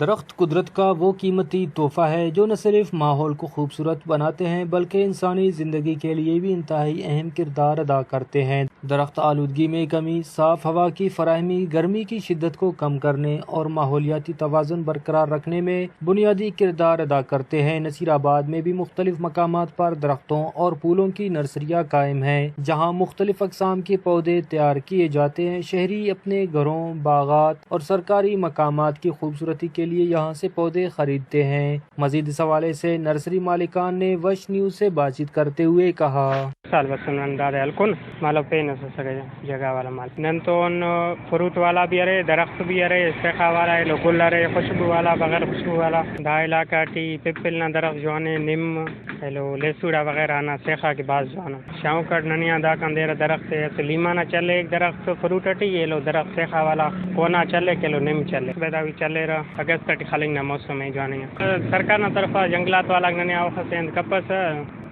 درخت قدرت کا وہ قیمتی تحفہ ہے جو نہ صرف ماحول کو خوبصورت بناتے ہیں بلکہ انسانی زندگی کے لیے بھی انتہائی اہم کردار ادا کرتے ہیں۔ درخت آلودگی میں کمی، صاف ہوا کی فراہمی، گرمی کی شدت کو کم کرنے اور ماحولیاتی توازن برقرار رکھنے میں بنیادی کردار ادا کرتے ہیں۔ نصیر آباد میں بھی مختلف مقامات پر درختوں اور پھولوں کی نرسریاں قائم ہیں جہاں مختلف اقسام کے پودے تیار کیے جاتے ہیں۔ شہری اپنے گھروں، باغات اور سرکاری مقامات کی خوبصورتی کے لیے یہاں سے پودے خریدتے ہیں۔ مزید اس حوالے سے نرسری مالکان نے وش نیوز سے بات چیت کرتے ہوئے کہا۔ سال بسن داد الکن مالو پہ نہ سکے جگہ والا مال نن تو فروٹ والا بھی ارے درخت بھی ارے سیخا والا ہے گل ارے خوشبو والا بغیر خوشبو والا دا علاقہ ٹی پپل نہ درخت جو ہے نم ہیلو لیسوڑا وغیرہ نہ سیخا کے بعد جو ہے شاؤں کٹ ننیا دا کندیر درخت ہے تو لیما نہ چلے ایک درخت فروٹ ٹی یہ لو درخت سیخا والا کونا چلے کہ لو نم چلے بیدا بھی چلے رہا اگست ٹی خالنگ نہ موسم میں جو ہے سرکار نہ طرف جنگلات والا ننیا وقت کپس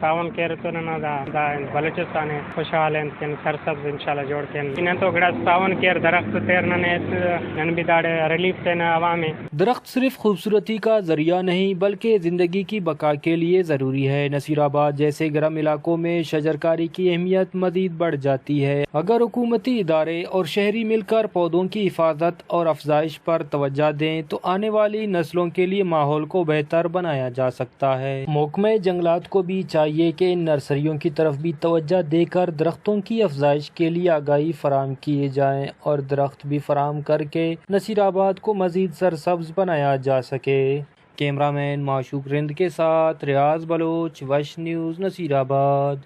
تعاون کیر تو نہ دا بلوچستان خوشحال ہیں سرسبز انشاءاللہ جوڑ کے انہیں تو گڑا تعاون کیر درخت تیر نن بھی داڑے ریلیف دینا عوام میں۔ درخت صرف خوبصورتی کا ذریعہ نہیں بلکہ زندگی کی بقا کے لیے ضروری ہے۔ نصیر آباد جیسے گرم علاقوں میں شجرکاری کی اہمیت مزید بڑھ جاتی ہے اگر حکومتی ادارے اور شہری مل کر پودوں کی حفاظت اور افزائش پر توجہ دیں تو آنے والی نسلوں کے لیے ماحول کو بہتر بنایا جا سکتا ہے۔ محکمہ جنگلات کو بھی چاہیے کہ ان نرسریوں کی طرف بھی توجہ دے کر درختوں کی افزائش کے لیے آگاہی فراہم کیے جائیں اور درخت بھی فراہم کر کے نصیر آباد کو مزید سرسبز بنایا جا سکے۔ کیمرہ مین معشوق رند کے ساتھ ریاض بلوچ، وش نیوز، نصیر آباد۔